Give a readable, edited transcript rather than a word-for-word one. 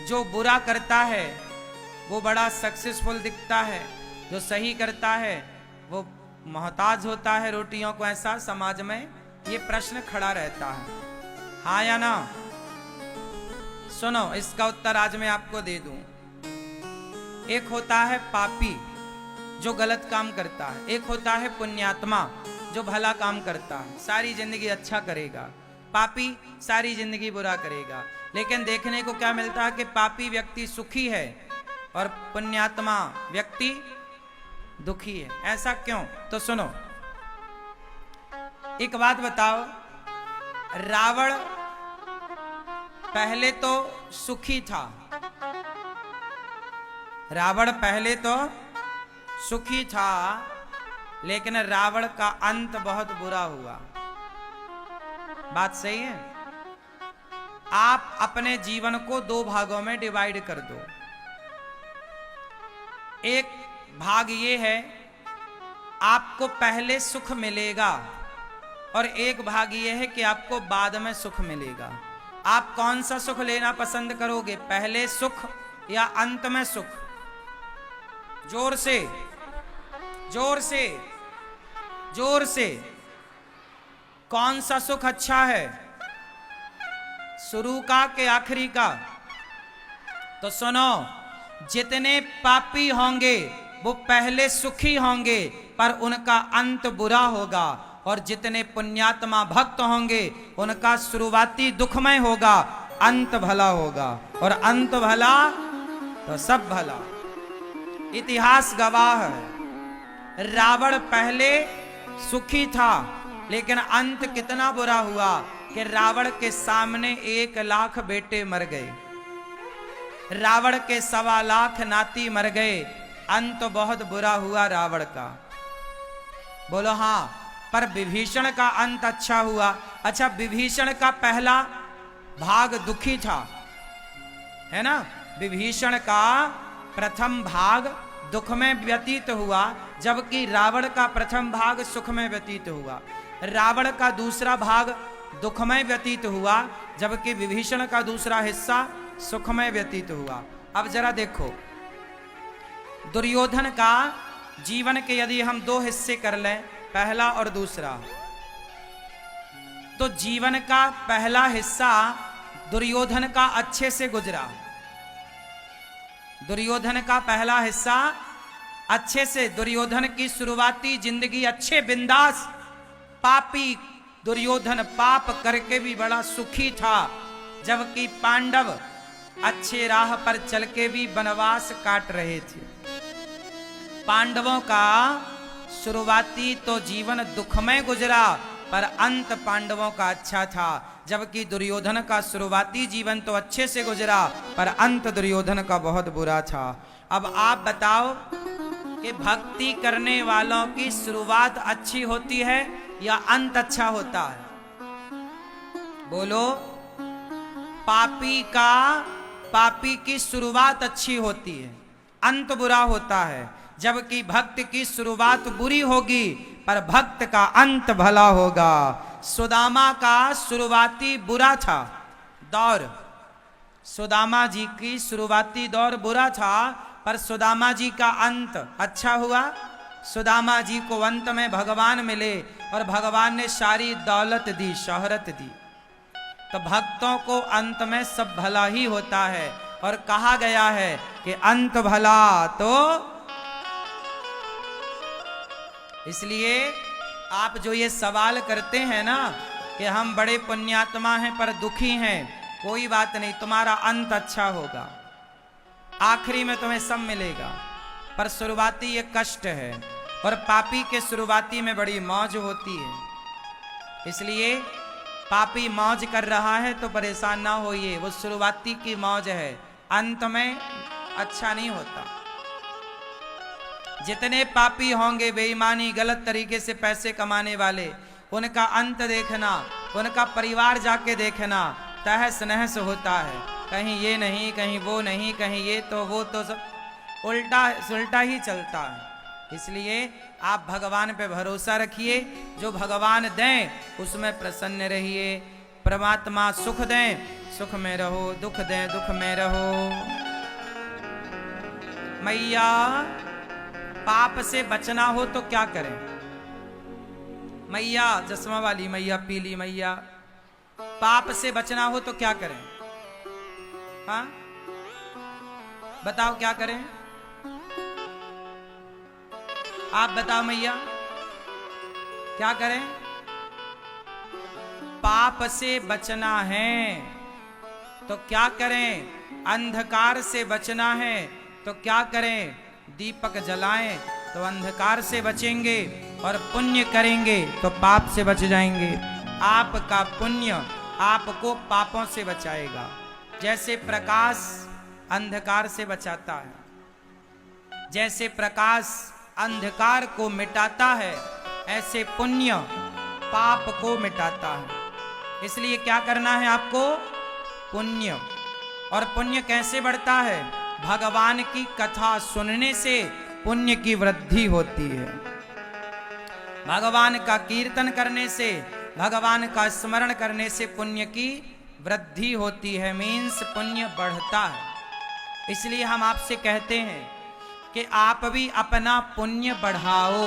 जो बुरा करता है वो बड़ा सक्सेसफुल दिखता है, जो सही करता है वो मोहताज होता है रोटियों को, ऐसा समाज में ये प्रश्न खड़ा रहता है, हाँ या ना? सुनो, इसका उत्तर आज मैं आपको दे दूं। एक होता है पापी जो गलत काम करता है, एक होता है पुण्यात्मा जो भला काम करता है, सारी जिंदगी अच्छा करेगा। पापी सारी जिंदगी बुरा करेगा। लेकिन देखने को क्या मिलता है कि पापी व्यक्ति सुखी है और पुण्यात्मा व्यक्ति दुखी है। ऐसा क्यों? तो सुनो, एक बात बताओ, रावण पहले तो सुखी था, रावण पहले तो सुखी था, लेकिन रावण का अंत बहुत बुरा हुआ। बात सही है? आप अपने जीवन को दो भागों में डिवाइड कर दो। एक भाग ये है आपको पहले सुख मिलेगा, और एक भाग ये है कि आपको बाद में सुख मिलेगा। आप कौन सा सुख लेना पसंद करोगे, पहले सुख या अंत में सुख? जोर से, जोर से, जोर से। कौन सा सुख अच्छा है, शुरू का कि आखिरी का? तो सुनो, जितने पापी होंगे वो पहले सुखी होंगे पर उनका अंत बुरा होगा, और जितने पुण्यात्मा भक्त होंगे उनका शुरुआती दुखमय होगा, अंत भला होगा। और अंत भला तो सब भला। इतिहास गवाह है, रावण पहले सुखी था लेकिन अंत कितना बुरा हुआ कि रावण के सामने 1 लाख बेटे मर गए, रावण के 1.25 लाख नाती मर गए। अंत बहुत बुरा हुआ रावण का। बोलो हाँ, पर विभीषण का अंत अच्छा हुआ। अच्छा, विभीषण का पहला भाग दुखी था, है ना? विभीषण का प्रथम भाग दुख में व्यतीत हुआ, जबकि रावण का प्रथम भाग सुख में व्यतीत हुआ। रावण का दूसरा भाग दुखमय व्यतीत हुआ, जबकि विभीषण का दूसरा हिस्सा सुखमय व्यतीत हुआ। अब जरा देखो, दुर्योधन का जीवन के यदि हम 2 हिस्से कर लें, पहला और दूसरा, तो जीवन का पहला हिस्सा दुर्योधन का अच्छे से गुजरा। दुर्योधन का पहला हिस्सा अच्छे से, दुर्योधन की शुरुआती जिंदगी अच्छे बिंदास, पापी दुर्योधन पाप करके भी बड़ा सुखी था, जबकि पांडव अच्छे राह पर चल के भी वनवास काट रहे थे। पांडवों का शुरुआती तो जीवन दुखमय गुजरा पर अंत पांडवों का अच्छा था, जबकि दुर्योधन का शुरुआती जीवन तो अच्छे से गुजरा पर अंत दुर्योधन का बहुत बुरा था। अब आप बताओ कि भक्ति करने वालों की शुरुआत अच्छी होती है या अंत अच्छा होता है? बोलो। पापी की शुरुआत अच्छी होती है, अंत बुरा होता है, जबकि भक्त की शुरुआत बुरी होगी पर भक्त का अंत भला होगा। सुदामा का शुरुआती बुरा था दौर, सुदामा जी की शुरुआती दौर बुरा था, पर सुदामा जी का अंत अच्छा हुआ। सुदामा जी को अंत में भगवान मिले और भगवान ने सारी दौलत दी, शोहरत दी। तो भक्तों को अंत में सब भला ही होता है, और कहा गया है कि अंत भला। तो इसलिए आप जो ये सवाल करते हैं ना कि हम बड़े पुण्यात्मा हैं पर दुखी हैं, कोई बात नहीं, तुम्हारा अंत अच्छा होगा, आखिरी में तुम्हें सब मिलेगा। पर शुरुआती ये कष्ट है, और पापी के शुरुआती में बड़ी मौज होती है। इसलिए पापी मौज कर रहा है तो परेशान ना होइए, वो शुरुआती की मौज है, अंत में अच्छा नहीं होता। जितने पापी होंगे बेईमानी गलत तरीके से पैसे कमाने वाले, उनका अंत देखना, उनका परिवार जाके देखना, तहस नहस होता है। कहीं ये नहीं, कहीं वो नहीं, कहीं ये तो वो तो, सब उल्टा सुल्टा ही चलता है। इसलिए आप भगवान पे भरोसा रखिए, जो भगवान दें उसमें प्रसन्न रहिए। परमात्मा सुख दें सुख में रहो, दुख दे दुख में रहो। मैया पाप से बचना हो तो क्या करें? मैया चश्मा वाली मैया, पीली मैया, पाप से बचना हो तो क्या करें? हाँ बताओ क्या करें? आप बताओ मैया क्या करें? पाप से बचना है तो क्या करें? अंधकार से बचना है तो क्या करें? दीपक जलाएं तो अंधकार से बचेंगे, और पुण्य करेंगे तो पाप से बच जाएंगे। आपका पुण्य आपको पापों से बचाएगा। जैसे प्रकाश अंधकार से बचाता है, जैसे प्रकाश अंधकार को मिटाता है, ऐसे पुण्य पाप को मिटाता है। इसलिए क्या करना है आपको? पुण्य। और पुण्य कैसे बढ़ता है? भगवान की कथा सुनने से पुण्य की वृद्धि होती है। भगवान का कीर्तन करने से, भगवान का स्मरण करने से पुण्य की वृद्धि होती है, मीन्स पुण्य बढ़ता है। इसलिए हम आपसे कहते हैं कि आप भी अपना पुण्य बढ़ाओ।